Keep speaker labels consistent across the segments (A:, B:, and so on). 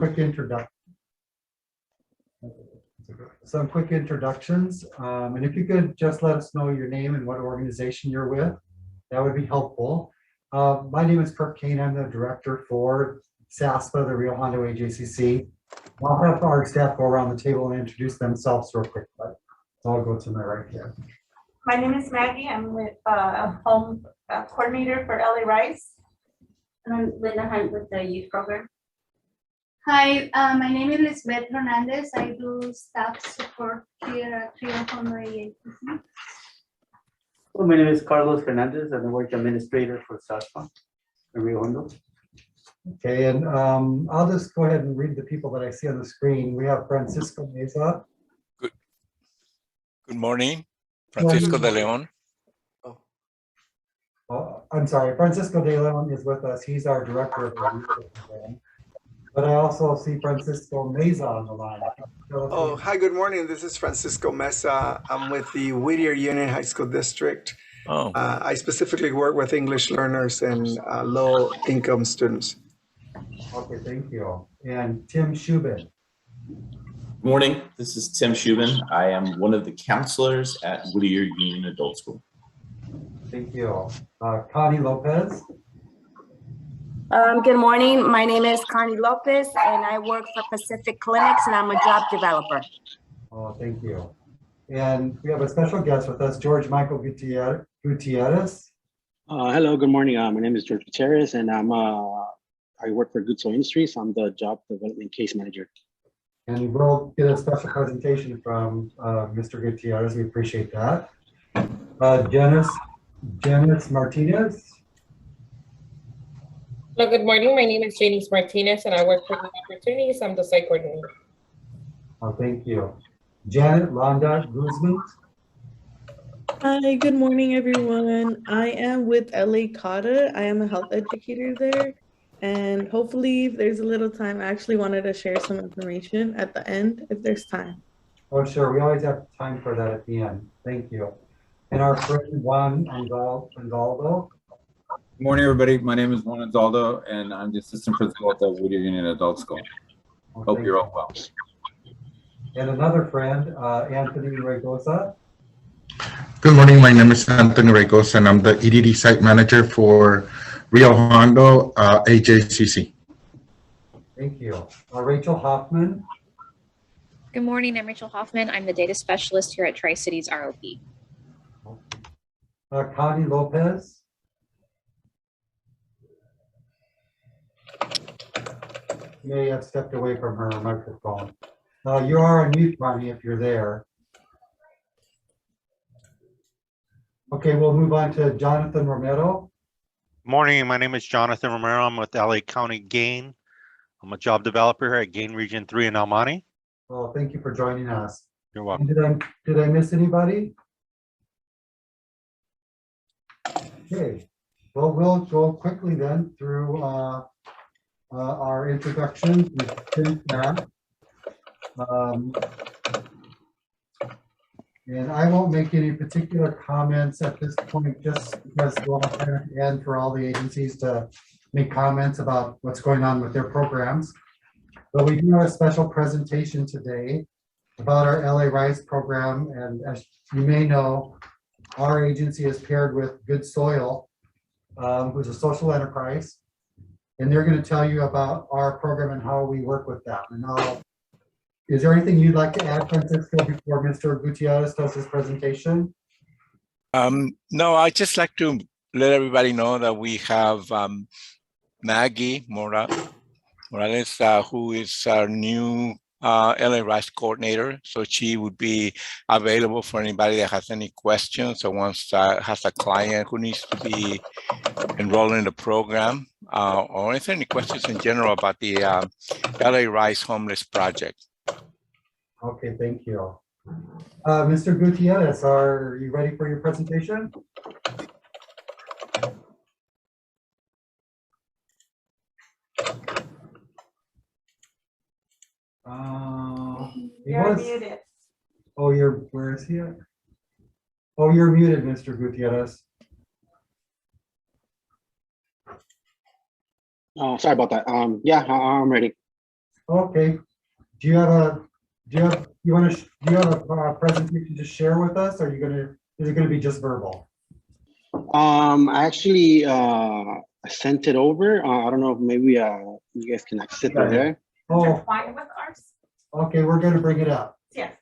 A: quick introduction. Some quick introductions, and if you could just let us know your name and what organization you're with, that would be helpful. My name is Kirk Kane. I'm the director for SASPA, the Rio Hondo AJCC. I'll have our staff go around the table and introduce themselves real quick, but I'll go to my right here.
B: My name is Maggie. I'm with home coordinator for LA Rice.
C: And I'm Linda Hunt with the youth program.
D: Hi, my name is Lisbeth Hernandez. I do staff support here at Rio Hondo AJCC.
E: Well, my name is Carlos Fernandez, and I work administrator for SASPA in Rio Hondo.
A: Okay, and I'll just go ahead and read the people that I see on the screen. We have Francisco Mesa.
F: Good morning, Francisco de Leon.
A: Oh, I'm sorry, Francisco de Leon is with us. He's our director of the youth program. But I also see Francisco Mesa on the line.
G: Oh, hi, good morning. This is Francisco Mesa. I'm with the Whittier Union High School District.
F: Oh,
G: I specifically work with English learners and low-income students.
A: Okay, thank you. And Tim Shubin.
H: Good morning, this is Tim Shubin. I am one of the counselors at Whittier Union Adult School.
A: Thank you. Connie Lopez.
I: Good morning. My name is Connie Lopez, and I work for Pacific Clinics, and I'm a job developer.
A: Oh, thank you. And we have a special guest with us, George Michael Gutierrez.
J: Hello, good morning. My name is George Gutierrez, and I work for Good Soul Industries. I'm the job development case manager.
A: And we'll get a special presentation from Mr. Gutierrez. We appreciate that. Janice Martinez.
K: Hello, good morning. My name is Janice Martinez, and I work for New Opportunities. I'm the site coordinator.
A: Oh, thank you. Janet Londa Guzman.
L: Hi, good morning, everyone. I am with LA CADA. I am a health educator there. And hopefully, if there's a little time, I actually wanted to share some information at the end, if there's time.
A: Oh, sure. We always have time for that at the end. Thank you. And our friend Juan Anzaldo.
M: Good morning, everybody. My name is Juan Anzaldo, and I'm the assistant principal at the Whittier Union Adult School. Hope you're all well.
A: And another friend, Anthony Regosa.
N: Good morning. My name is Anthony Regosa, and I'm the EDD site manager for Rio Hondo AJCC.
A: Thank you. Rachel Hoffman.
O: Good morning. I'm Rachel Hoffman. I'm the data specialist here at Tri-Cities ROP.
A: Connie Lopez. May have stepped away from her microphone. You are on mute, Connie, if you're there. Okay, we'll move on to Jonathan Romero.
P: Morning, my name is Jonathan Romero. I'm with LA County Gain. I'm a job developer here at Gain Region 3 in El Monte.
A: Well, thank you for joining us.
P: You're welcome.
A: Did I miss anybody? Okay, well, we'll go quickly then through our introduction. And I won't make any particular comments at this point, just because we'll have time at the end for all the agencies to make comments about what's going on with their programs. But we do have a special presentation today about our LA Rice program. And as you may know, our agency is paired with Good Soil, who's a social enterprise. And they're going to tell you about our program and how we work with them. And is there anything you'd like to add, Francisco, before Mr. Gutierrez does his presentation?
F: No, I'd just like to let everybody know that we have Maggie Morales, who is our new LA Rice coordinator. So she would be available for anybody that has any questions or has a client who needs to be enrolled in the program, or if any questions in general about the LA Rice Homeless Project.
A: Okay, thank you. Mr. Gutierrez, are you ready for your presentation?
B: You're muted.
A: Oh, where is he at? Oh, you're muted, Mr. Gutierrez.
J: Sorry about that. Yeah, I'm ready.
A: Okay. Do you have a, do you have a presentation to share with us? Or are you gonna, is it gonna be just verbal?
J: I actually sent it over. I don't know if maybe you guys can access it
A: Got it.
J: there.
A: Oh,
B: Fine with ours?
A: okay, we're gonna bring it up.
B: Yes.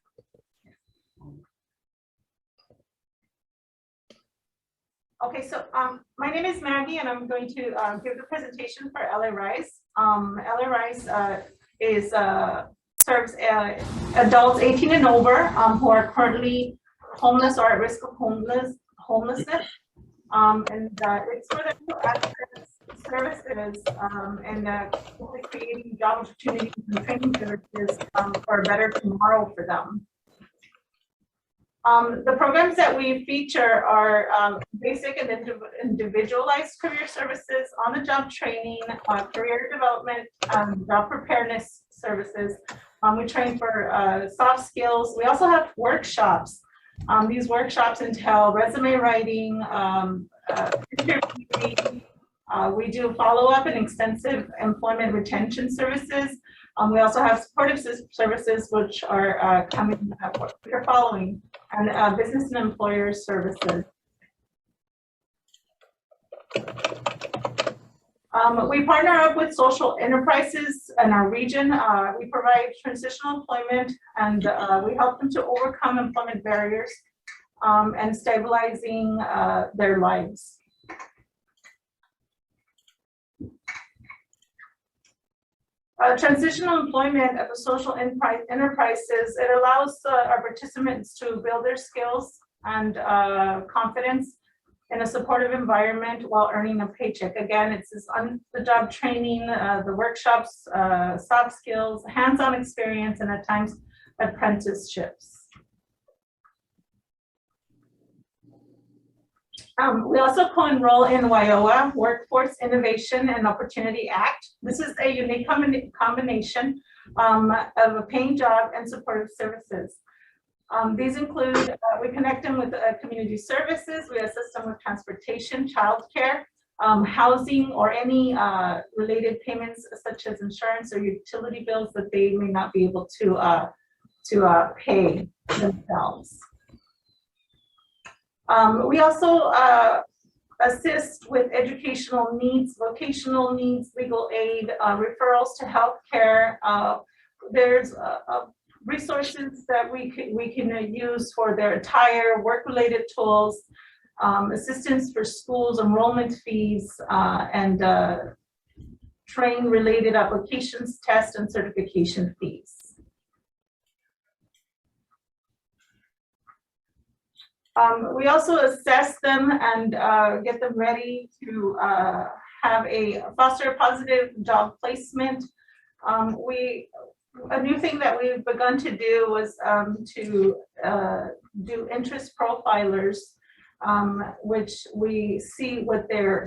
B: Okay, so my name is Maggie, and I'm going to give the presentation for LA Rise. LA Rise serves adults 18 and over who are currently homeless or at risk of homelessness. And it's for them to access services and creating job opportunities and training services for a better tomorrow for them. The programs that we feature are basic and individualized career services, on-the-job training, career development, job preparedness services. We train for soft skills. We also have workshops. These workshops entail resume writing, interviewing. We do follow-up and extensive employment retention services. We also have supportive services, which are following, and business and employer services. We partner up with social enterprises in our region. We provide transitional employment, and we help them to overcome employment barriers and stabilizing their lives. Transitional employment at the social enterprises, it allows our participants to build their skills and confidence in a supportive environment while earning a paycheck. Again, it's this on-the-job training, the workshops, soft skills, hands-on experience, and at times apprenticeships. We also co-enroll in WIOA, Workforce Innovation and Opportunity Act. This is a unique combination of a paying job and supportive services. These include, we connect them with community services, we assist them with transportation, childcare, housing, or any related payments such as insurance or utility bills that they may not be able to pay themselves. We also assist with educational needs, vocational needs, legal aid, referrals to healthcare. There's resources that we can use for their attire, work-related tools, assistance for schools, enrollment fees, and train-related applications, test, and certification fees. We also assess them and get them ready to foster a positive job placement. A new thing that we've begun to do was to do interest profilers, which we see what their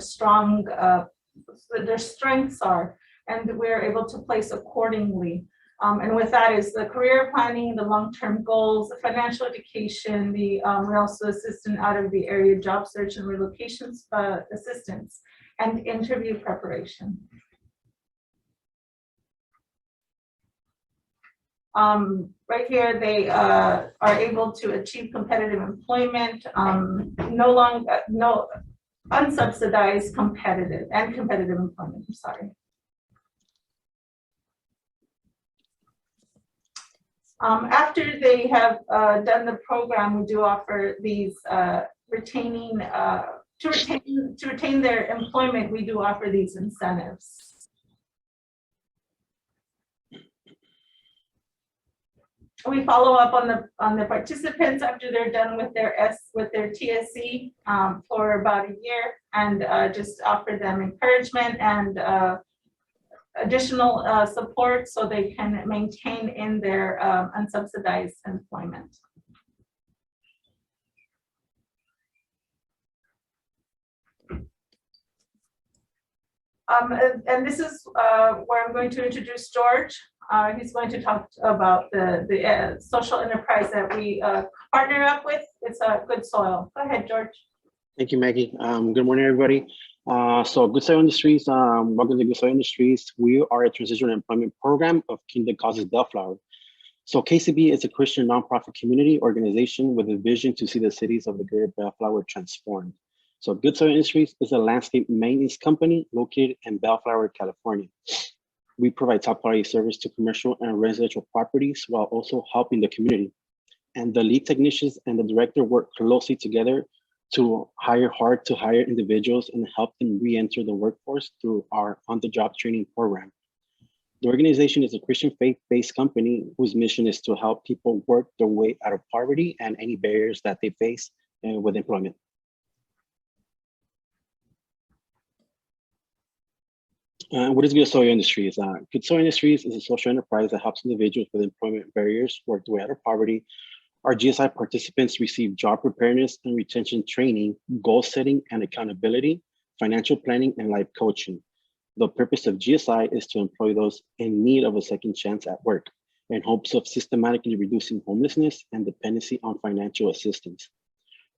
B: strengths are, and we're able to place accordingly. And with that is the career planning, the long-term goals, the financial education, we also assist in out-of-the-area job search and relocation assistance, and interview preparation. Right here, they are able to achieve competitive employment, no unsubsidized competitive employment, I'm sorry. After they have done the program, we do offer these to retain their employment, we do offer these incentives. We follow up on the participants after they're done with their TSC for about a year, and just offer them encouragement and additional support so they can maintain in their unsubsidized employment. And this is where I'm going to introduce George. He's going to talk about the social enterprise that we partner up with. It's Good Soil. Go ahead, George.
J: Thank you, Maggie. Good morning, everybody. So Good Soil Industries, welcome to Good Soil Industries. We are a transitional employment program of Kingdom Causes Bellflower. So KCB is a Christian nonprofit community organization with a vision to see the cities of the greater Bellflower transformed. So Good Soil Industries is a landscape maintenance company located in Bellflower, California. We provide top quality service to commercial and residential properties while also helping the community. And the lead technicians and the director work closely together to hire hard to hire individuals and help them re-enter the workforce through our on-the-job training program. The organization is a Christian faith-based company whose mission is to help people work their way out of poverty and any barriers that they face with employment. What is Good Soil Industries? Good Soil Industries is a social enterprise that helps individuals with employment barriers work their way out of poverty. Our GSI participants receive job preparedness and retention training, goal setting and accountability, financial planning, and life coaching. The purpose of GSI is to employ those in need of a second chance at work in hopes of systematically reducing homelessness and dependency on financial assistance.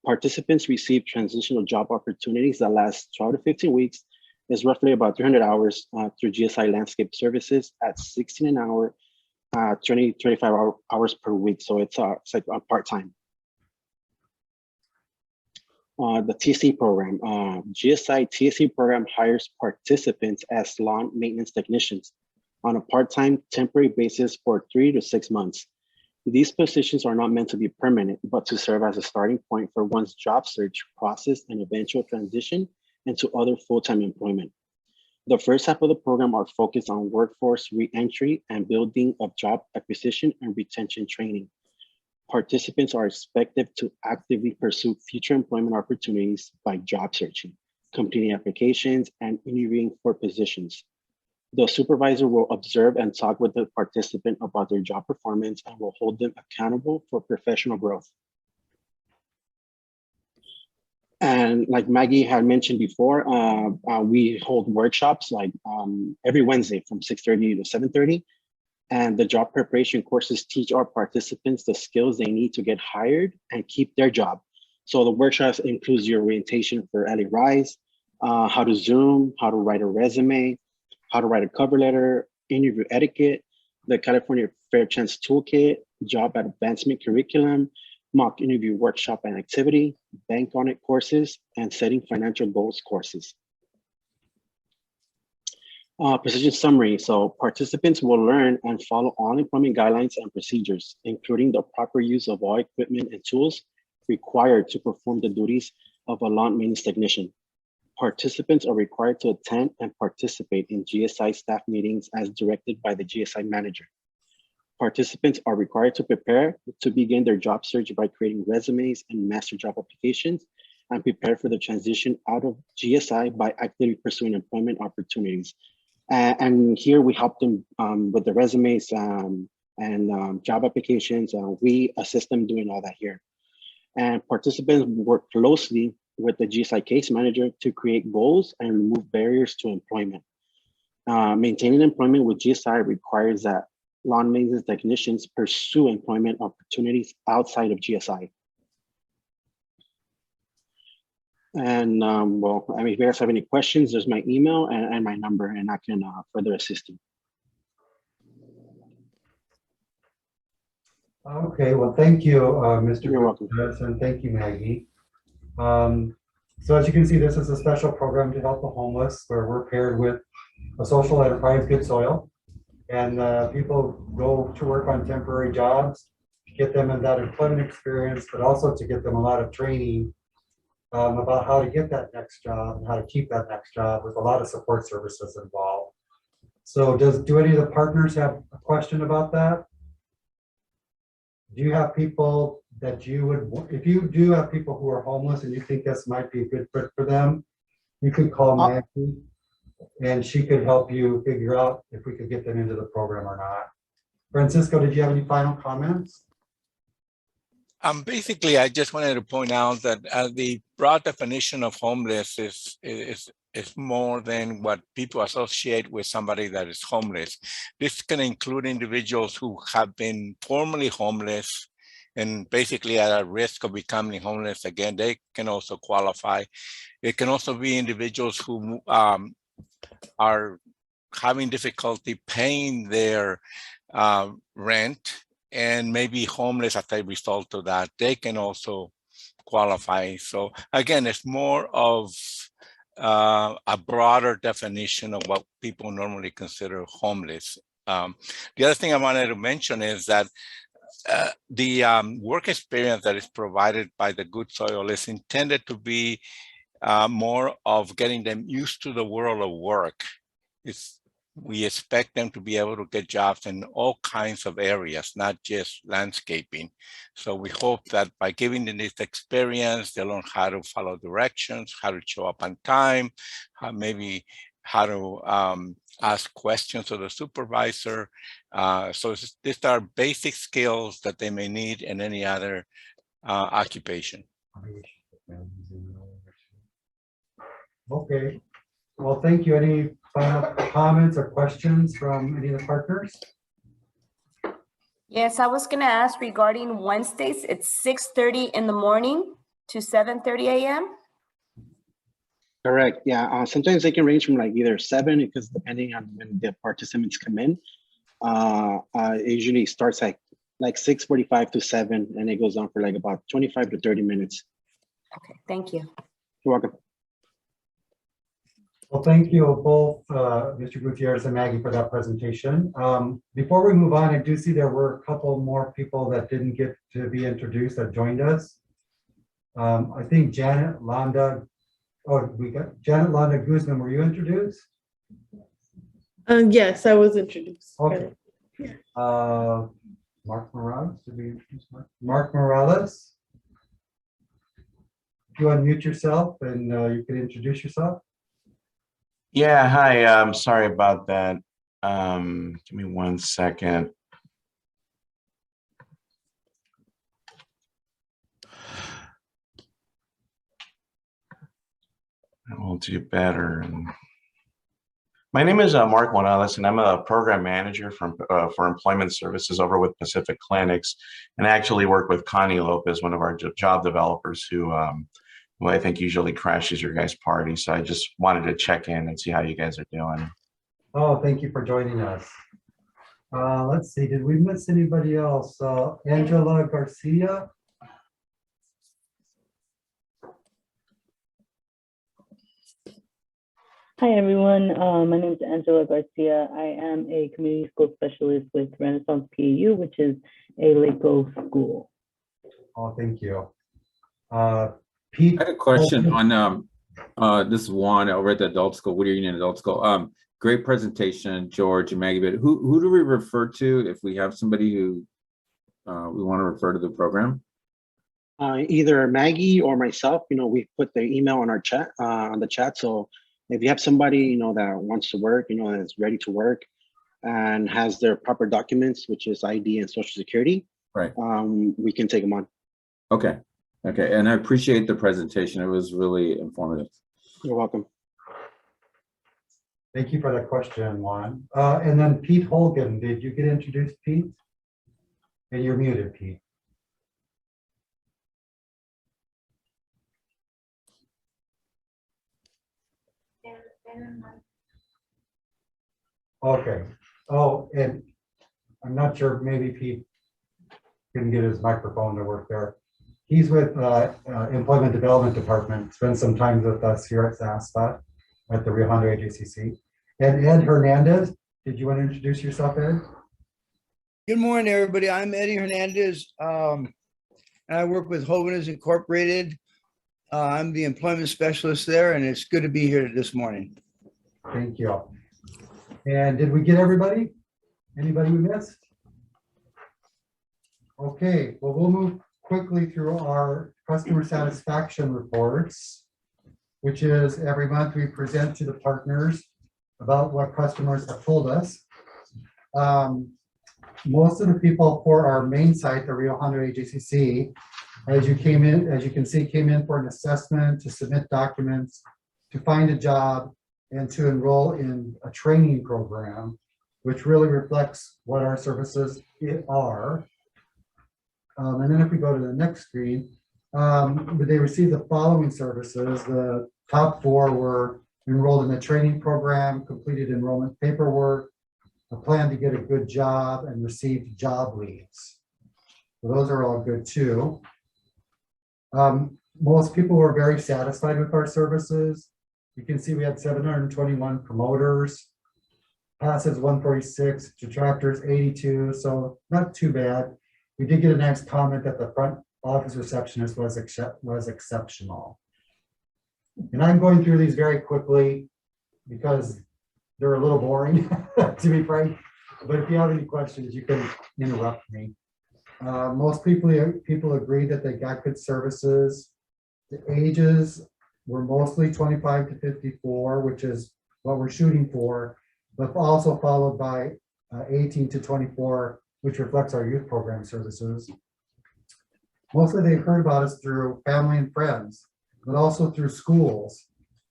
J: Participants receive transitional job opportunities that last 12 to 15 weeks. Is roughly about 300 hours through GSI Landscape Services at 16 an hour, 25 hours per week. So it's like a part-time. The TSC program, GSI TSC program hires participants as lawn maintenance technicians on a part-time temporary basis for 3 to 6 months. These positions are not meant to be permanent, but to serve as a starting point for one's job search process and eventual transition into other full-time employment. The first half of the program are focused on workforce re-entry and building of job acquisition and retention training. Participants are expected to actively pursue future employment opportunities by job searching, completing applications, and interviewing for positions. The supervisor will observe and talk with the participant about their job performance and will hold them accountable for professional growth. And like Maggie had mentioned before, we hold workshops like every Wednesday from 6:30 to 7:30. And the job preparation courses teach our participants the skills they need to get hired and keep their job. So the workshops includes your orientation for LA Rise, how to Zoom, how to write a resume, how to write a cover letter, interview etiquette, the California Fair Chance Toolkit, job advancement curriculum, mock interview workshop and activity, bank on it courses, and setting financial goals courses. Position summary. So participants will learn and follow all employment guidelines and procedures, including the proper use of all equipment and tools required to perform the duties of a lawn maintenance technician. Participants are required to attend and participate in GSI staff meetings as directed by the GSI manager. Participants are required to prepare to begin their job search by creating resumes and master job applications and prepare for the transition out of GSI by actively pursuing employment opportunities. And here we help them with the resumes and job applications. We assist them doing all that here. And participants work closely with the GSI case manager to create goals and remove barriers to employment. Maintaining employment with GSI requires that lawn maintenance technicians pursue employment opportunities outside of GSI. And well, I mean, if you guys have any questions, there's my email and my number, and I can further assist you.
A: Okay, well, thank you, Mr.
J: You're welcome.
A: And thank you, Maggie. So as you can see, this is a special program to help the homeless where we're paired with a social enterprise, Good Soil. And people go to work on temporary jobs to get them in that employment experience, but also to get them a lot of training about how to get that next job and how to keep that next job with a lot of support services involved. So do any of the partners have a question about that? Do you have people that you would, if you do have people who are homeless and you think this might be a good fit for them, you could call Maggie and she could help you figure out if we could get them into the program or not. Francisco, did you have any final comments?
F: Basically, I just wanted to point out that the broad definition of homeless is more than what people associate with somebody that is homeless. This can include individuals who have been formerly homeless and basically are at risk of becoming homeless again, they can also qualify. It can also be individuals who are having difficulty paying their rent and maybe homeless as a result of that. They can also qualify. So again, it's more of a broader definition of what people normally consider homeless. The other thing I wanted to mention is that the work experience that is provided by the Good Soil is intended to be more of getting them used to the world of work. We expect them to be able to get jobs in all kinds of areas, not just landscaping. So we hope that by giving them this experience, they'll learn how to follow directions, how to show up on time, maybe how to ask questions of the supervisor. So these are basic skills that they may need in any other occupation.
A: Okay, well, thank you. Any final comments or questions from any of the partners?
I: Yes, I was gonna ask regarding Wednesdays, it's 6:30 in the morning to 7:30 a.m.?
J: Correct. Yeah. Sometimes they can range from like either 7, because depending on when the participants come in, it usually starts at like 6:45 to 7, and it goes on for like about 25 to 30 minutes.
I: Okay, thank you.
J: You're welcome.
A: Well, thank you both, Mr. Gutierrez and Maggie, for that presentation. Before we move on, I do see there were a couple more people that didn't get to be introduced that joined us. I think Janet Londa, we got Janet Londa Guzman, were you introduced?
L: Yes, I was introduced.
A: Okay. Mark Morales, did we introduce Mark? Mark Morales. If you unmute yourself and you can introduce yourself.
Q: Yeah, hi. Sorry about that. Give me 1 second. I will do better. My name is Mark Morales, and I'm a program manager for employment services over with Pacific Clinics, and I actually work with Connie Lopez, one of our job developers who I think usually crashes your guys' party. So I just wanted to check in and see how you guys are doing.
A: Oh, thank you for joining us. Let's see, did we miss anybody else? Angela Garcia?
R: Hi, everyone. My name is Angela Garcia. I am a community school specialist with Renaissance PAU, which is a LACO school.
A: Oh, thank you.
M: Pete, I had a question on this is Juan over at the Adult School, Whittier Union Adult School. Great presentation, George and Maggie. But who do we refer to if we have somebody who we want to refer to the program?
J: Either Maggie or myself. We put the email on our chat on the chat. So if you have somebody that wants to work, that's ready to work, and has their proper documents, which is ID and Social Security,
M: right?
J: We can take them on.
M: Okay. Okay, and I appreciate the presentation. It was really informative.
J: You're welcome.
A: Thank you for that question, Juan. And then Pete Holgan, did you get introduced, Pete? And you're muted, Pete. Okay. Oh, and I'm not sure, maybe Pete couldn't get his microphone to work there. He's with Employment Development Department, spent some time with us here at SASPA at the Rio Hondo AJCC. And Ed Hernandez, did you want to introduce yourself, Ed?
S: Good morning, everybody. I'm Eddie Hernandez. And I work with Hoveners Incorporated. I'm the employment specialist there, and it's good to be here this morning.
A: Thank you. And did we get everybody? Anybody we missed? Okay, well, we'll move quickly through our customer satisfaction reports, which is every month we present to the partners about what customers have told us. Most of the people for our main site, the Rio Hondo AJCC, as you can see, came in for an assessment, to submit documents, to find a job, and to enroll in a training program, which really reflects what our services are. And then if we go to the next screen, they received the following services. The top 4 were enrolled in the training program, completed enrollment paperwork, a plan to get a good job, and received job leads. So those are all good too. Most people were very satisfied with our services. You can see we had 721 promoters, passives 146, detractors 82, so not too bad. We did get a nice comment that the front office receptionist was exceptional. And I'm going through these very quickly because they're a little boring, to be frank. But if you have any questions, you can interrupt me. Most people agree that they got good services. The ages were mostly 25 to 54, which is what we're shooting for, but also followed by 18 to 24, which reflects our youth program services. Mostly they heard about us through family and friends, but also through schools.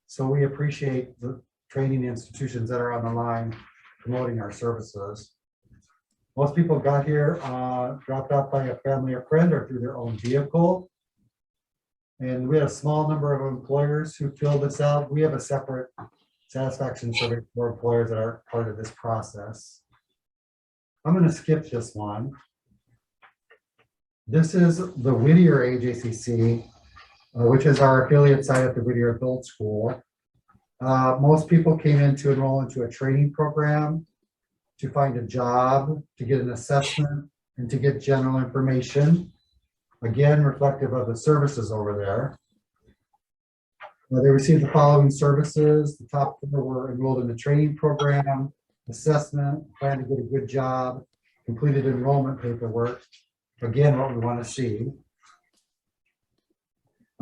A: So we appreciate the training institutions that are on the line promoting our services. Most people got here dropped off by a family or friend or through their own vehicle. And we had a small number of employers who filled this out. We have a separate satisfaction survey for employers that are part of this process. I'm going to skip this one. This is the Whittier AJCC, which is our affiliate site at the Whittier Adult School. Most people came in to enroll into a training program, to find a job, to get an assessment, and to get general information. Again, reflective of the services over there. They received the following services. The top 4 were enrolled in the training program, assessment, plan to get a good job, completed enrollment paperwork. Again, what we want to see.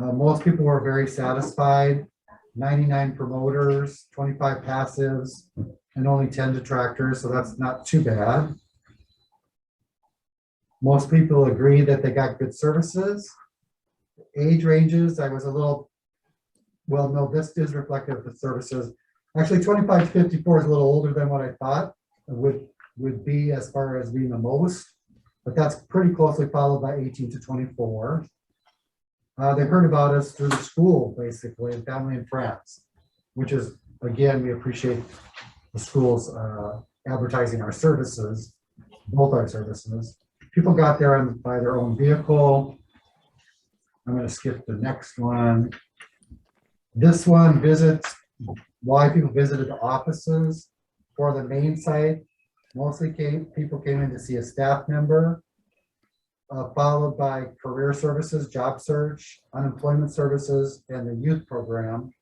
A: Most people were very satisfied. 99 promoters, 25 passives, and only 10 detractors, so that's not too bad. Most people agree that they got good services. Age ranges, I was a little, well, no, this is reflective of the services. Actually, 25 to 54 is a little older than what I thought it would be as far as being the most, but that's pretty closely followed by 18 to 24. They heard about us through the school, basically, and family and friends, which is, again, we appreciate the schools advertising our services, both our services. People got there by their own vehicle. I'm going to skip the next one. This one visits, why people visited the offices for the main site. Mostly people came in to see a staff member, followed by career services, job search, unemployment services, and the youth program.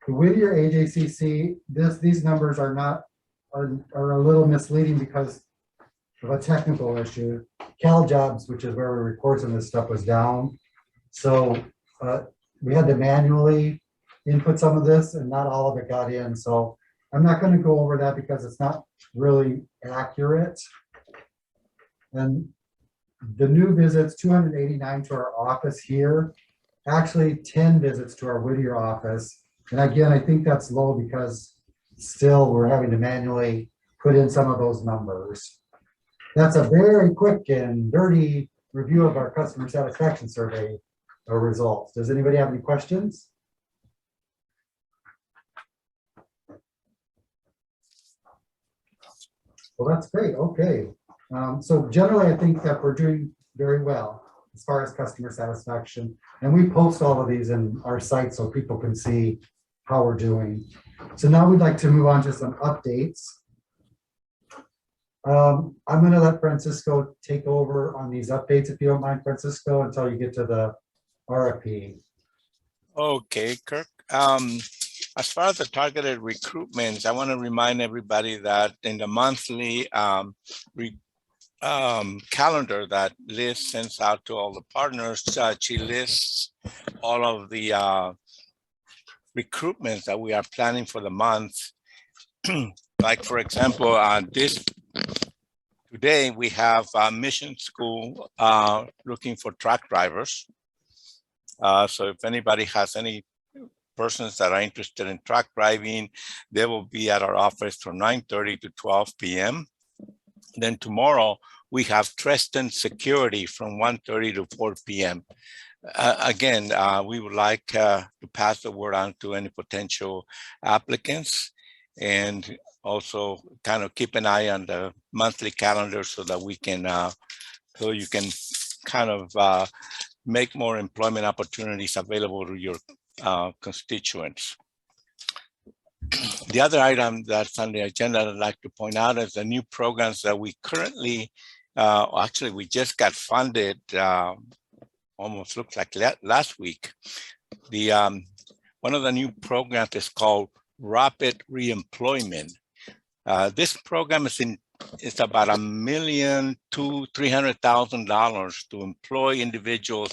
A: The Whittier AJCC, these numbers are a little misleading because of a technical issue. CalJobs, which is where we record some of this stuff, was down. So we had to manually input some of this and not all of it got in. So I'm not going to go over that because it's not really accurate. And the new visits, 289 to our office here, actually 10 visits to our Whittier office. And again, I think that's low because still we're having to manually put in some of those numbers. That's a very quick and dirty review of our customer satisfaction survey results. Does anybody have any questions? Well, that's great. Okay. So generally, I think that we're doing very well as far as customer satisfaction. And we post all of these in our site so people can see how we're doing. So now we'd like to move on to some updates. I'm going to let Francisco take over on these updates, if you don't mind, Francisco, until you get to the RFP.
F: Okay, Kirk. As far as the targeted recruitments, I want to remind everybody that in the monthly calendar that Liz sends out to all the partners, she lists all of the recruitments that we are planning for the month. Like, for example, today we have Mission School looking for truck drivers. So if anybody has any persons that are interested in truck driving, they will be at our office from 9:30 to 12 p.m. Then tomorrow we have Treston Security from 1:30 to 4 p.m. Again, we would like to pass the word on to any potential applicants, and also kind of keep an eye on the monthly calendar so that we can, so you can kind of make more employment opportunities available to your constituents. The other item that's on the agenda I'd like to point out is the new programs that we currently, actually we just got funded, almost looks like last week. The one of the new programs is called Rapid Reemployment. This program is about $1 million to $300,000 to employ individuals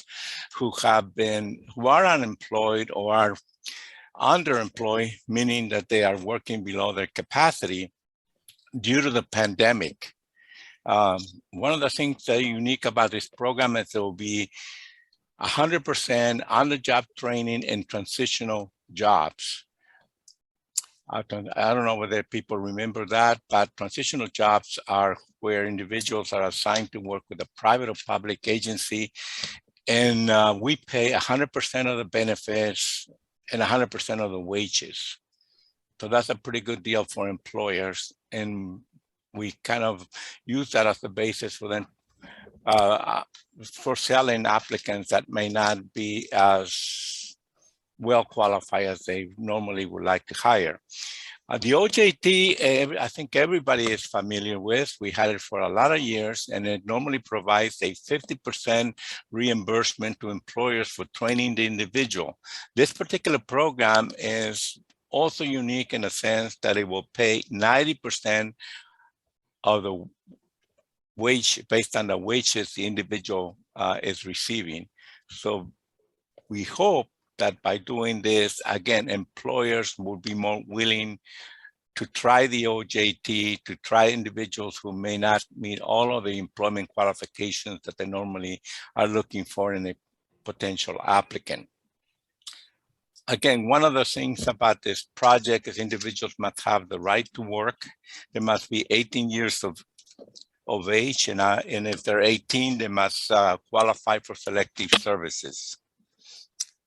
F: who are unemployed or are underemployed, meaning that they are working below their capacity due to the pandemic. One of the things that is unique about this program is there will be 100% on-the-job training in transitional jobs. I don't know whether people remember that, but transitional jobs are where individuals are assigned to work with a private or public agency, and we pay 100% of the benefits and 100% of the wages. So that's a pretty good deal for employers, and we kind of use that as the basis for them for selling applicants that may not be as well qualified as they normally would like to hire. The OJT, I think everybody is familiar with. We had it for a lot of years, and it normally provides a 50% reimbursement to employers for training the individual. This particular program is also unique in the sense that it will pay 90% of the wage based on the wages the individual is receiving. So we hope that by doing this, again, employers will be more willing to try the OJT, to try individuals who may not meet all of the employment qualifications that they normally are looking for in a potential applicant. Again, one of the things about this project is individuals must have the right to work. They must be 18 years of age, and if they're 18, they must qualify for selective services.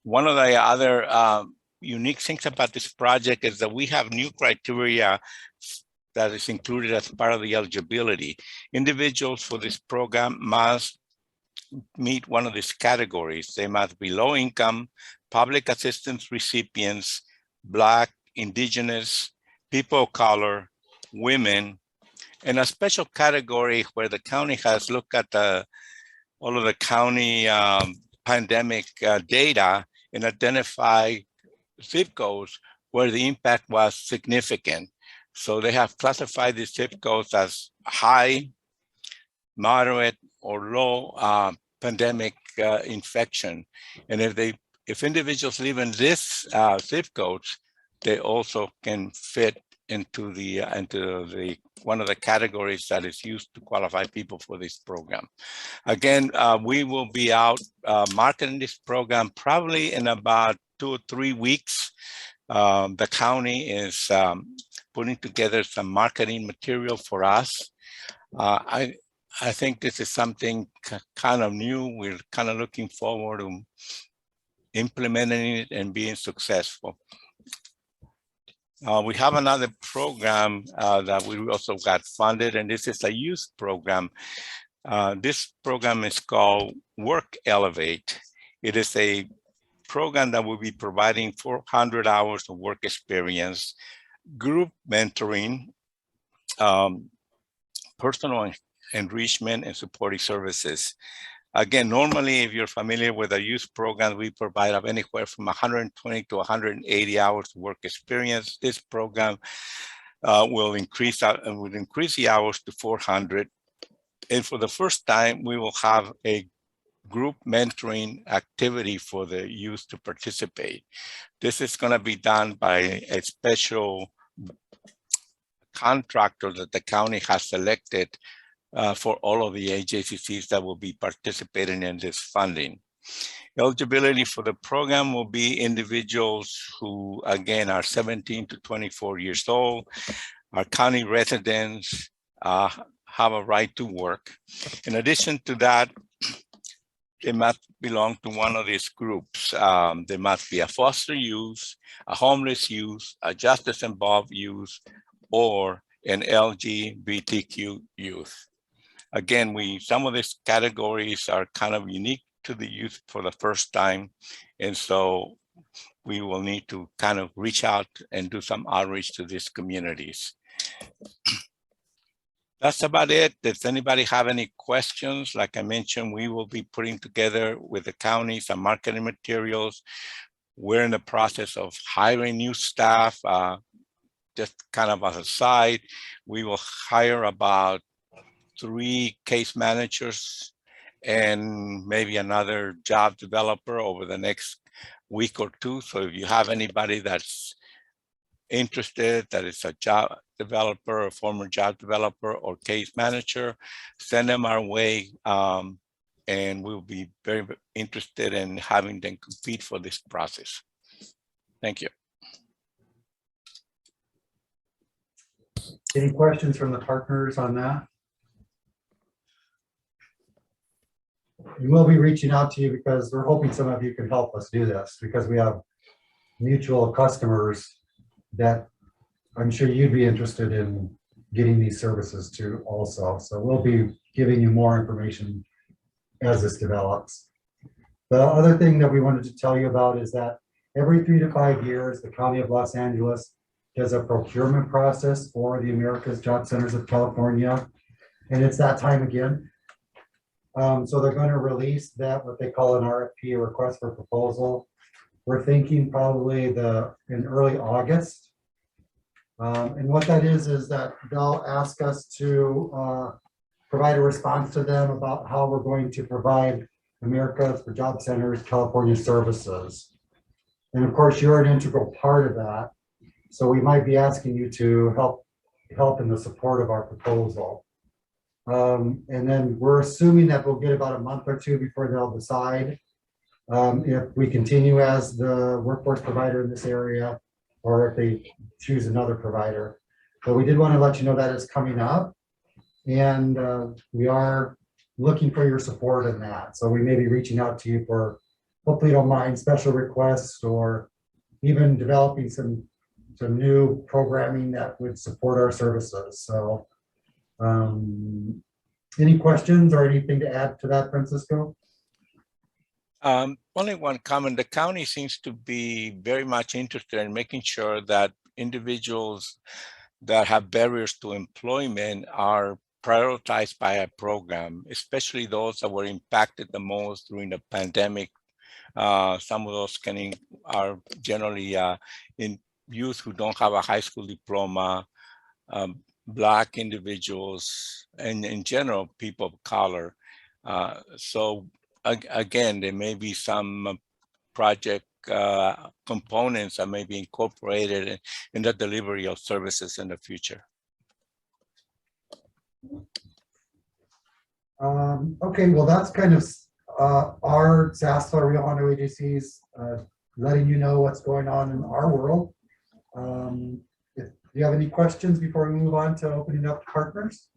F: One of the other unique things about this project is that we have new criteria that is included as part of the eligibility. Individuals for this program must meet one of these categories. They must be low income, public assistance recipients, Black, Indigenous, people of color, women, and a special category where the county has looked at all of the county pandemic data and identify zip codes where the impact was significant. So they have classified these zip codes as high, moderate, or low pandemic infection. And if individuals live in this zip codes, they also can fit into the one of the categories that is used to qualify people for this program. Again, we will be out marketing this program probably in about 2 or 3 weeks. The county is putting together some marketing material for us. I think this is something kind of new. We're kind of looking forward to implementing it and being successful. We have another program that we also got funded, and this is a youth program. This program is called Work Elevate. It is a program that will be providing 400 hours of work experience, group mentoring, personal enrichment, and supporting services. Again, normally, if you're familiar with a youth program, we provide of anywhere from 120 to 180 hours of work experience. This program will increase the hours to 400. And for the first time, we will have a group mentoring activity for the youth to participate. This is going to be done by a special contractor that the county has selected for all of the AJCCs that will be participating in this funding. Eligibility for the program will be individuals who, again, are 17 to 24 years old, are county residents, have a right to work. In addition to that, they must belong to one of these groups. There must be a foster youth, a homeless youth, a justice involved youth, or an LGBTQ youth. Again, some of these categories are kind of unique to the youth for the first time. And so we will need to kind of reach out and do some outreach to these communities. That's about it. Does anybody have any questions? Like I mentioned, we will be putting together with the county some marketing materials. We're in the process of hiring new staff. Just kind of as a side, we will hire about 3 case managers and maybe another job developer over the next week or 2. So if you have anybody that's interested, that is a job developer, a former job developer, or case manager, send them our way, and we'll be very interested in having them compete for this process. Thank you.
A: Any questions from the partners on that? We will be reaching out to you because we're hoping some of you can help us do this, because we have mutual customers that I'm sure you'd be interested in getting these services to also. So we'll be giving you more information as this develops. The other thing that we wanted to tell you about is that every 3 to 5 years, the County of Los Angeles does a procurement process for the America's Job Centers of California. And it's that time again. So they're going to release that, what they call an RFP, a request for proposal. We're thinking probably in early August. And what that is that they'll ask us to provide a response to them about how we're going to provide America's for Job Centers California services. And of course, you're an integral part of that. So we might be asking you to help in the support of our proposal. And then we're assuming that we'll get about a month or 2 before they'll decide if we continue as the workforce provider in this area, or if they choose another provider. But we did want to let you know that it's coming up, and we are looking for your support in that. So we may be reaching out to you for, hopefully you don't mind, special requests, or even developing some new programming that would support our services. So any questions or anything to add to that, Francisco?
F: Only one comment. The county seems to be very much interested in making sure that individuals that have barriers to employment are prioritized by a program, especially those that were impacted the most during the pandemic. Some of those are generally in youth who don't have a high school diploma, Black individuals, and in general, people of color. So again, there may be some project components that may be incorporated in the delivery of services in the future.
A: Okay, well, that's kind of our SASFA Rio Hondo AJC's letting you know what's going on in our world. If you have any questions before we move on to opening up to partners?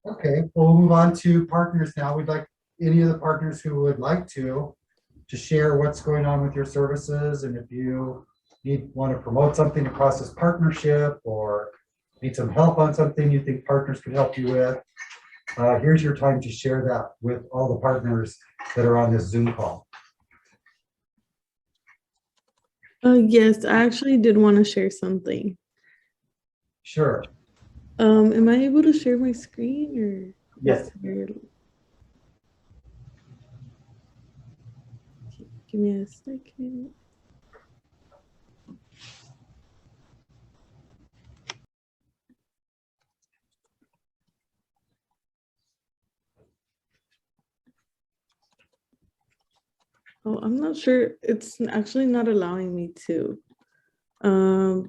A: Okay, well, we'll move on to partners now. We'd like any of the partners who would like to share what's going on with your services, and if you want to promote something across this partnership or need some help on something you think partners could help you with, here's your time to share that with all the partners that are on this Zoom call.
L: Yes, I actually did want to share something.
A: Sure.
L: Am I able to share my screen or?
E: Yes.
L: Give me a second. Oh, I'm not sure. It's actually not allowing me to.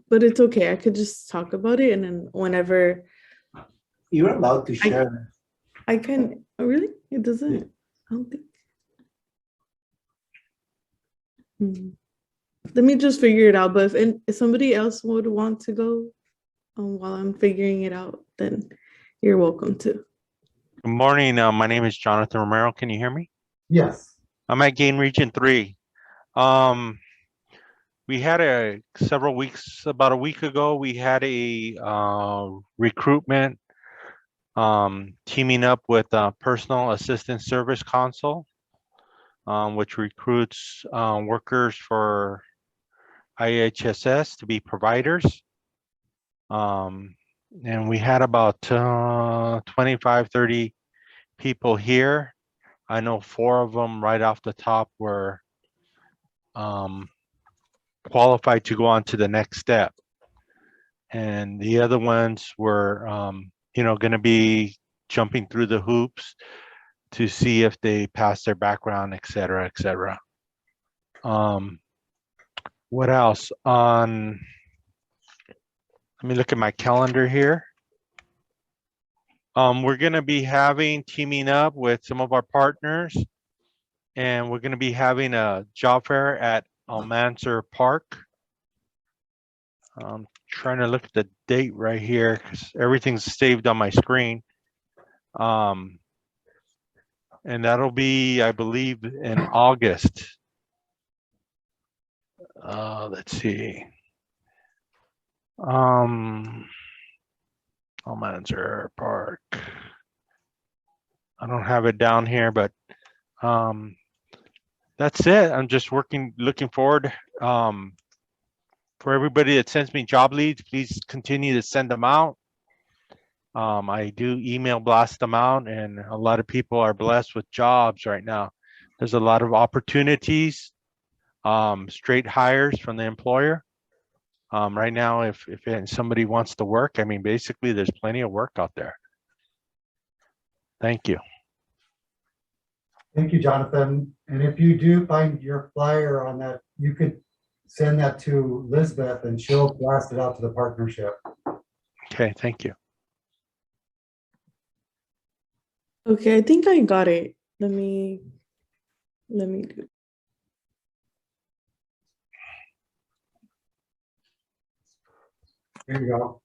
L: But it's okay. I could just talk about it, and then whenever
E: you're allowed to share.
L: I can. Oh, really? It doesn't. I don't think. Let me just figure it out. But if somebody else would want to go. while I'm figuring it out, then you're welcome to.
P: Good morning. My name is Jonathan Romero. Can you hear me?
A: Yes.
P: I'm at Gain Region 3. We had about a week ago, we had a recruitment teaming up with Personal Assistance Service Council, which recruits workers for IHSS to be providers. And we had about 25, 30 people here. I know 4 of them right off the top were qualified to go on to the next step. And the other ones were, going to be jumping through the hoops to see if they pass their background, et cetera, et cetera. What else? Let me look at my calendar here. We're going to be teaming up with some of our partners, and we're going to be having a job fair at Almanzar Park. I'm trying to look at the date right here because everything's saved on my screen. And that'll be, I believe, in August. Let's see. Almanzar Park. I don't have it down here, but that's it. I'm just looking forward. For everybody that sends me job leads, please continue to send them out. I do email blast them out, and a lot of people are blessed with jobs right now. There's a lot of opportunities, straight hires from the employer. Right now, if somebody wants to work, I mean, basically there's plenty of work out there. Thank you.
A: Thank you, Jonathan. And if you do find your flyer on that, you could send that to Lisbeth and she'll blast it out to the partnership.
P: Okay, thank you.
L: Okay, I think I got it. Let me do.
A: Here you go.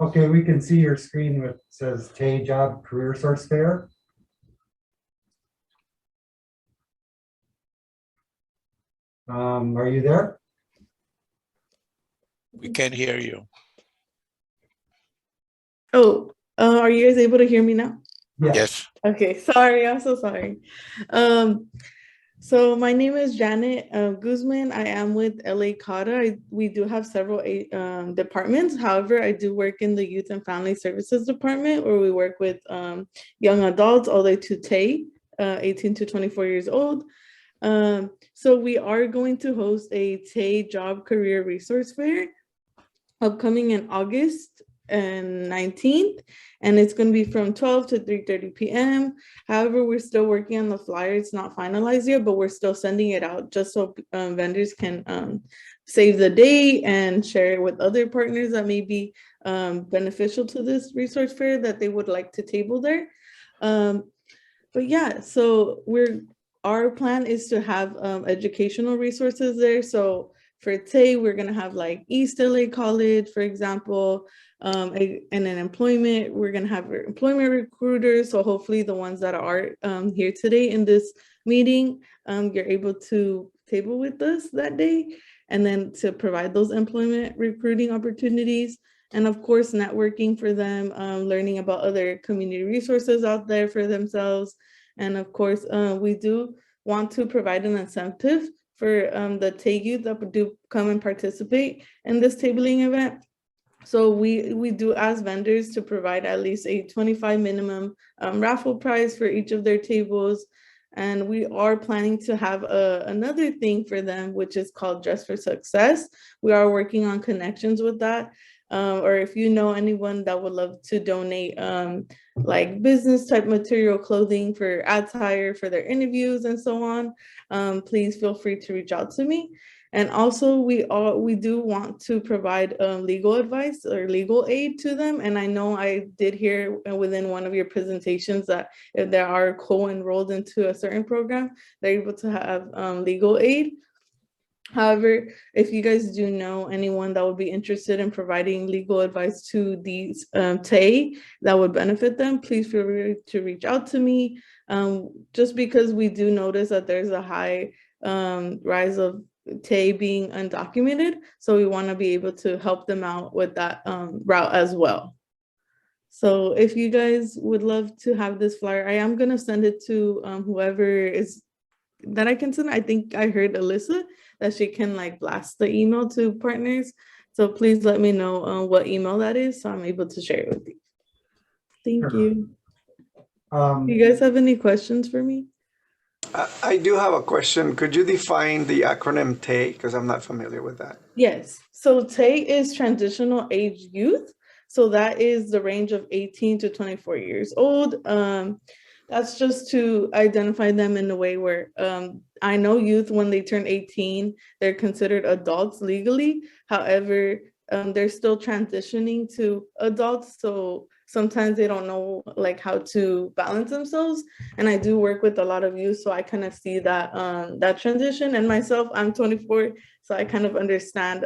A: Okay, we can see your screen that says TAY Job Career Source Fair. Are you there?
F: We can't hear you.
L: Oh, are you guys able to hear me now?
F: Yes.
L: Okay, sorry, I'm so sorry. So my name is Janet Guzman. I am with LA CADA. We do have several departments. However, I do work in the Youth and Family Services Department, where we work with young adults all the way to TAY, 18 to 24 years old. So we are going to host a TAY Job Career Resource Fair upcoming in August and 19th, and it's going to be from 12 to 3:30 p.m. However, we're still working on the flyer. It's not finalized yet, but we're still sending it out just so vendors can save the date and share it with other partners that may be beneficial to this resource fair that they would like to table there. But yeah, so our plan is to have educational resources there. So for TAY, we're gonna have like East LA College, for example, and in employment, we're gonna have employment recruiters. So hopefully the ones that are here today in this meeting, you're able to table with us that day, and then to provide those employment recruiting opportunities. And of course, networking for them, learning about other community resources out there for themselves. And of course, we do want to provide an incentive for the TAY youth that do come and participate in this tabling event. So we do ask vendors to provide at least a $25 minimum raffle prize for each of their tables. And we are planning to have another thing for them, which is called Dress for Success. We are working on connections with that. Or if you know anyone that would love to donate like business type material, clothing for attire for their interviews and so on, please feel free to reach out to me. And also we do want to provide legal advice or legal aid to them. And I know I did hear within one of your presentations that if they are co-enrolled into a certain program, they're able to have legal aid. However, if you guys do know anyone that would be interested in providing legal advice to these TAE that would benefit them, please feel free to reach out to me. Just because we do notice that there's a high rise of TAE being undocumented, so we want to be able to help them out with that route as well. So if you guys would love to have this flyer, I am going to send it to whoever is that I can send. I think I heard Alyssa that she can like blast the email to partners. So please let me know what email that is so I'm able to share it with you. Thank you. Do you guys have any questions for me?
G: I do have a question. Could you define the acronym TAE? Because I'm not familiar with that.
L: Yes. So TAE is Transitional Age Youth. So that is the range of 18 to 24 years old. That's just to identify them in a way where I know youth, when they turn 18, they're considered adults legally. However, they're still transitioning to adults. So sometimes they don't know like how to balance themselves. And I do work with a lot of youth, so I kind of see that that transition. And myself, I'm 24, so I kind of understand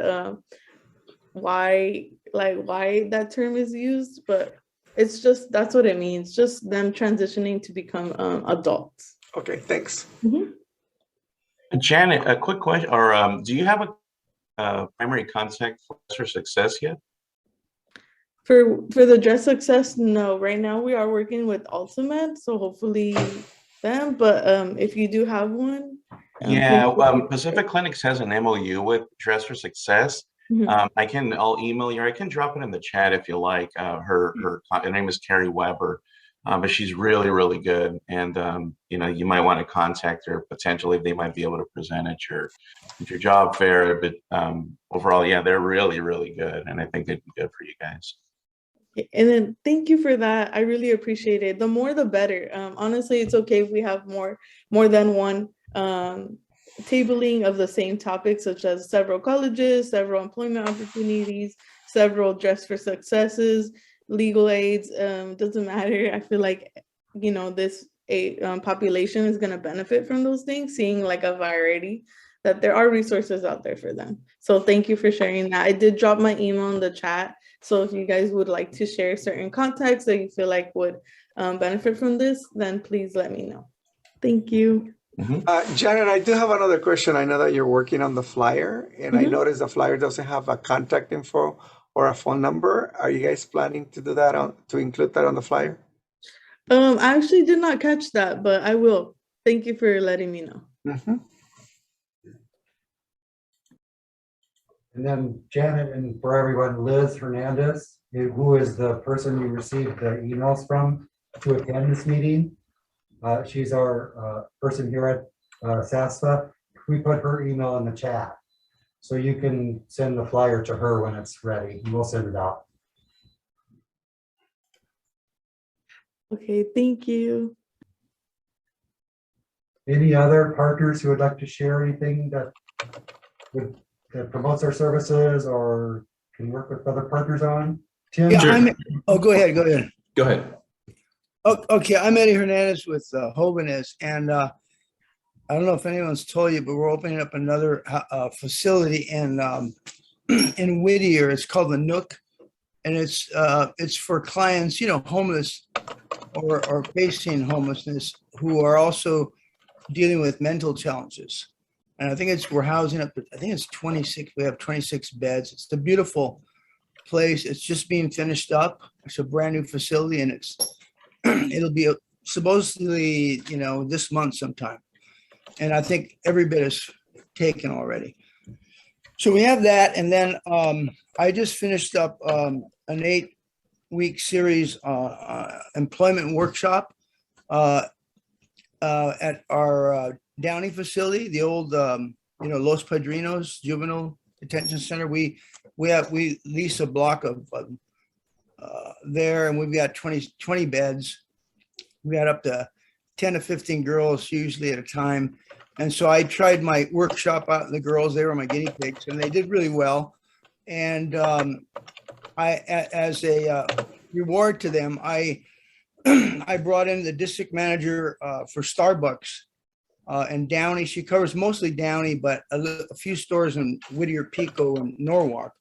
L: why that term is used, but it's just, that's what it means, just them transitioning to become adults.
G: Okay, thanks.
Q: Janet, a quick question, or do you have a primary contact for success yet?
L: For the Dress Success, no. Right now we are working with Ultimate, so hopefully them, but if you do have one.
Q: Yeah, Pacific Clinics has an MOU with Dress for Success. I'll email you, or I can drop it in the chat if you like. Her name is Terry Weber, but she's really, really good. And, you know, you might want to contact her potentially. They might be able to present at your job fair, but overall, yeah, they're really, really good. And I think they'd be good for you guys.
L: And then thank you for that. I really appreciate it. The more, the better. Honestly, it's okay if we have more than one tabling of the same topic, such as several colleges, several employment opportunities, several Dress for Successes, legal aids. Doesn't matter. I feel like, you know, this population is going to benefit from those things, seeing like a variety, that there are resources out there for them. So thank you for sharing that. I did drop my email in the chat. So if you guys would like to share certain contacts that you feel like would benefit from this, then please let me know. Thank you.
G: Janet, I do have another question. I know that you're working on the flyer, and I noticed the flyer doesn't have a contact info or a phone number. Are you guys planning to do that to include that on the flyer?
L: I actually did not catch that, but I will. Thank you for letting me know.
A: And then Janet, and for everyone, Liz Hernandez, who is the person you received the emails from to attend this meeting. She's our person here at SASFA. We put her email in the chat, so you can send the flyer to her when it's ready, and we'll send it out.
L: Okay, thank you.
A: Any other partners who would like to share anything that promotes our services or can work with other partners on? Tim?
S: Yeah, go ahead.
H: Go ahead.
S: Okay, I'm Eddie Hernandez with Hobanez, and I don't know if anyone's told you, but we're opening up another facility in Whittier. It's called the Nook, and it's for clients, you know, homeless or facing homelessness who are also dealing with mental challenges. And I think we're housing up, I think it's 26, we have 26 beds. It's a beautiful place. It's just being finished up. It's a brand new facility, and it'll be supposedly, you know, this month sometime. And I think every bit is taken already. So we have that. And then I just finished up an 8-week series employment workshop at our Downey facility, the old, Los Padrinos Juvenile Detention Center. We lease a block of there, and we've got 20 beds. We got up to 10 to 15 girls usually at a time. And so I tried my workshop out, and the girls, they were my guinea pigs, and they did really well. And as a reward to them, I brought in the district manager for Starbucks and Downey. She covers mostly Downey, but a few stores in Whittier, Pico, and Norwalk.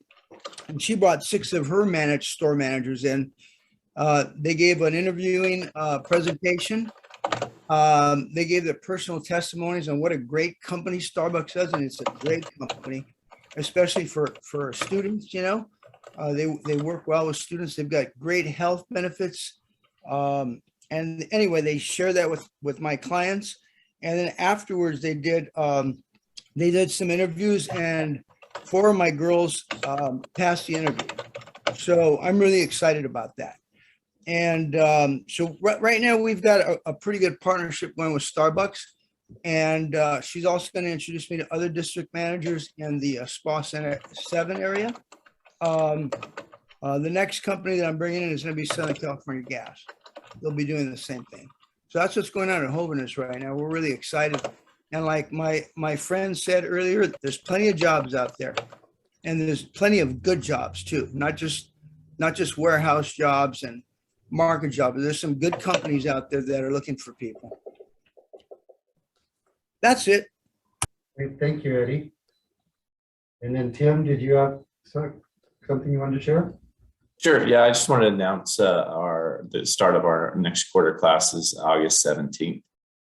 S: And she brought 6 of her store managers in. They gave an interviewing presentation. They gave their personal testimonies on what a great company Starbucks is, and it's a great company, especially for students. They work well with students. They've got great health benefits. And anyway, they share that with my clients. And then afterwards, they did some interviews, and 4 of my girls passed the interview. So I'm really excited about that. And so right now we've got a pretty good partnership going with Starbucks. And she's also going to introduce me to other district managers in the Spa Center 7 area. The next company that I'm bringing in is going to be Southern California Gas. They'll be doing the same thing. So that's what's going on in Holderness right now. We're really excited. And like my friend said earlier, there's plenty of jobs out there, and there's plenty of good jobs too, not just warehouse jobs and market jobs. There's some good companies out there that are looking for people. That's it.
A: Great, thank you, Eddie. And then Tim, did you have something you wanted to share?
H: Sure. Yeah, I just wanted to announce the start of our next quarter classes, August 17th.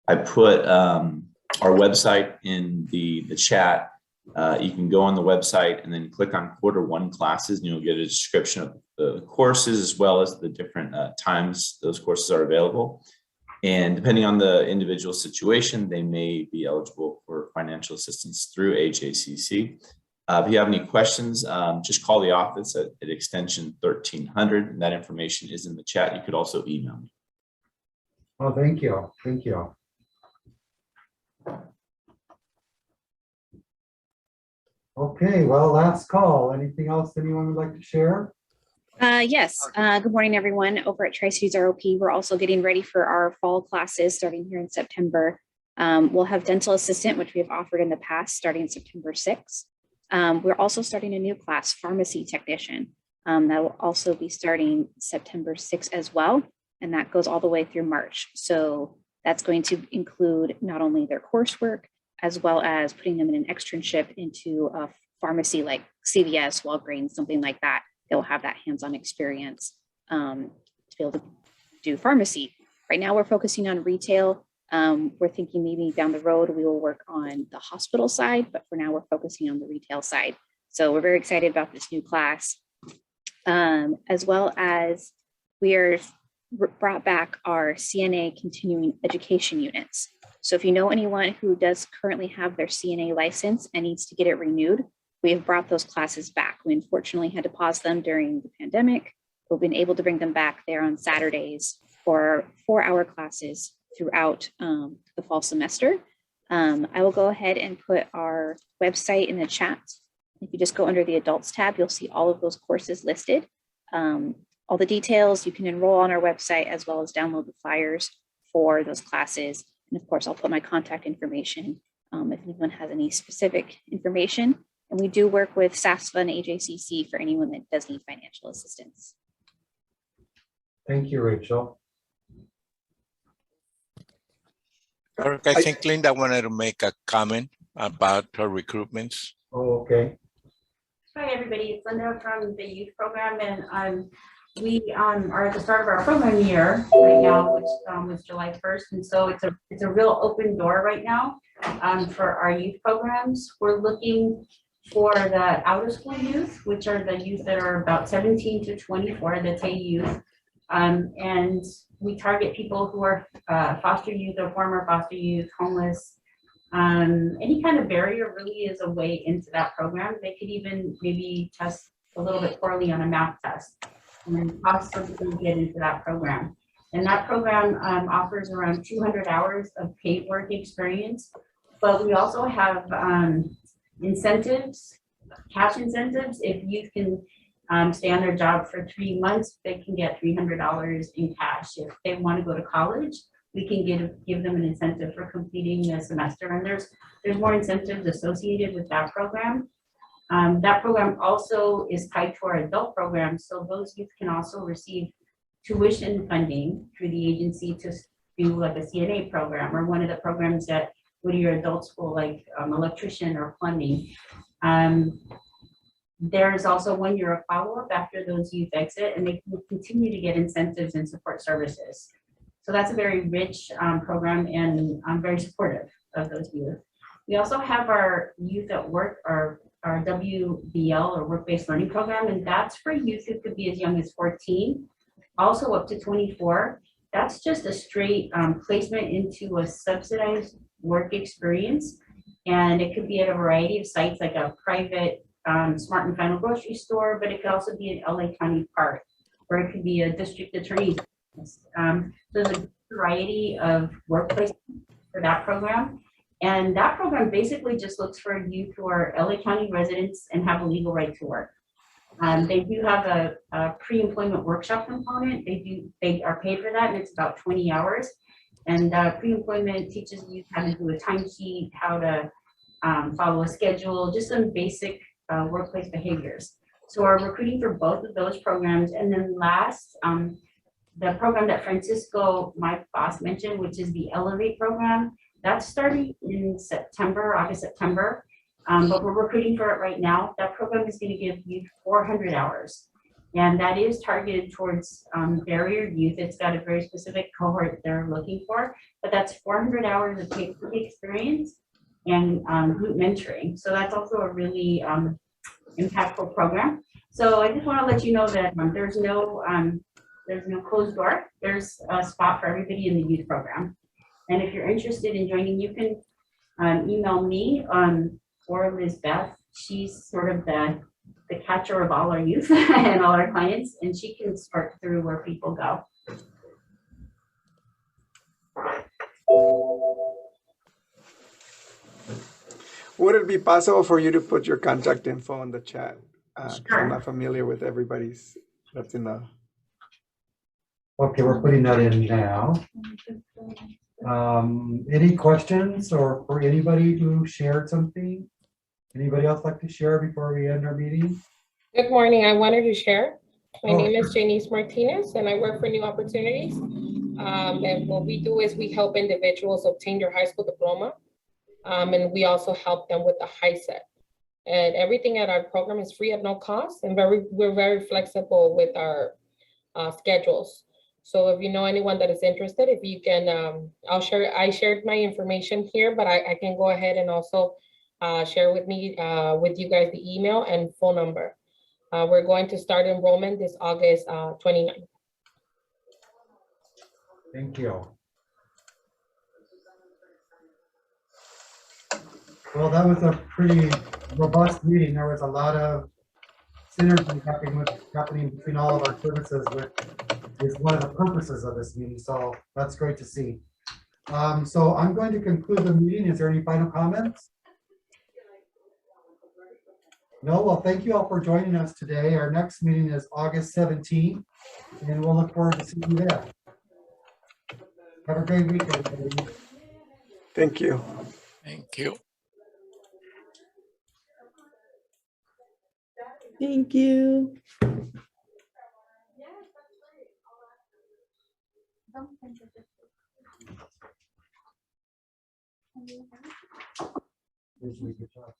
H: I put our website in the chat. You can go on the website and then click on quarter 1 classes, and you'll get a description of the courses as well as the different times those courses are available. And depending on the individual situation, they may be eligible for financial assistance through AJCC. If you have any questions, just call the office at extension 1300, and that information is in the chat. You could also email me.
A: Oh, thank you. Thank you. Okay, well, last call. Anything else anyone would like to share?
O: Yes. Good morning, everyone. Over at Tri-Cities ROP, we're also getting ready for our fall classes starting here in September. We'll have dental assistant, which we have offered in the past, starting September 6th. We're also starting a new class, pharmacy technician. That will also be starting September 6th as well. And that goes all the way through March. So that's going to include not only their coursework, as well as putting them in an externship into a pharmacy like CVS, Walgreens, something like that. They'll have that hands-on experience to be able to do pharmacy. Right now we're focusing on retail. We're thinking maybe down the road we will work on the hospital side, but for now we're focusing on the retail side. So we're very excited about this new class, as well as we are brought back our CNA continuing education units. So if you know anyone who does currently have their CNA license and needs to get it renewed, we have brought those classes back. We unfortunately had to pause them during the pandemic. We've been able to bring them back there on Saturdays for 4-hour classes throughout the fall semester. I will go ahead and put our website in the chat. If you just go under the adults tab, you'll see all of those courses listed. All the details, you can enroll on our website as well as download the flyers for those classes. And of course, I'll put my contact information if anyone has any specific information. And we do work with SASFA and AJCC for anyone that does need financial assistance.
A: Thank you, Rachel.
F: I think Linda wanted to make a comment about her recruitments.
A: Oh, okay.
C: Hi, everybody. It's Linda from the youth program, and we are at the start of our program year right now, which was July 1st, and so it's a real open door right now for our youth programs. We're looking for the out of school youth, which are the youth that are about 17 to 24, the TAY youth, and we target people who are foster youth or former foster youth, homeless. Any kind of barrier really is a way into that program. They could even maybe test a little bit poorly on a math test and then possibly get into that program. And that program offers around 200 hours of paid work experience. But we also have incentives, cash incentives. If youth can stay on their job for 3 months, they can get $300 in cash. If they want to go to college, we can give them an incentive for completing the semester. And there's more incentives associated with that program. That program also is tied to our adult program. So those youth can also receive tuition funding through the agency to do like a CNA program or one of the programs at Whittier Adult School, like electrician or plumbing. There's also 1 year of follow-up after those youth exit, and they can continue to get incentives and support services. So that's a very rich program, and I'm very supportive of those youth. We also have our Youth at Work, our WBL or Work-Based Learning Program, and that's for youth who could be as young as 14, also up to 24. That's just a straight placement into a subsidized work experience. And it could be at a variety of sites like a private Smart and Final grocery store, but it could also be an LA County park, or it could be a district attorney's office. There's a variety of workplace for that program. And that program basically just looks for youth who are LA County residents and have a legal right to work. They do have a pre-employment workshop component. They are paid for that, and it's about 20 hours. And pre-employment teaches youth how to do a timesheet, how to follow a schedule, just some basic workplace behaviors. So we're recruiting for both of those programs. And then last, the program that Francisco, my boss, mentioned, which is the Elevate program, that's starting in September, August, September. But we're recruiting for it right now. That program is going to give youth 400 hours. And that is targeted towards barrier youth. It's got a very specific cohort they're looking for, but that's 400 hours of paid experience and group mentoring. So that's also a really impactful program. So I just want to let you know that there's no closed door. There's a spot for everybody in the youth program. And if you're interested in joining, you can email me or Lizbeth. She's sort of the catcher of all our youth and all our clients, and she can sort through where people go.
G: Would it be possible for you to put your contact info in the chat? 'Cause
C: Sure.
G: I'm not familiar with everybody's that's in the.
A: Okay, we're putting that in now. Any questions or for anybody who shared something? Anybody else like to share before we end our meeting?
K: Good morning. I wanted to share. My
A: Oh,
K: name is Janice Martinez, and I work for New Opportunities. And what we do is we help individuals obtain their high school diploma. And we also help them with the HiSET. And everything at our program is free at no cost, and we're very flexible with our schedules. So if you know anyone that is interested, if you can, I shared my information here, but I can go ahead and also share with you guys the email and phone number. We're going to start enrollment this August 29th.
A: thank you. Well, that was a pretty robust meeting. There was a lot of synergy happening between all of our services, which is one of the purposes of this meeting. So that's great to see. So I'm going to conclude the meeting. Is there any final comments? No, well, thank you all for joining us today. Our next meeting is August 17th, and we'll look forward to seeing you there. Have a great week, everybody.
G: Thank you.
F: Thank you.
L: Thank you.
A: Usually good job.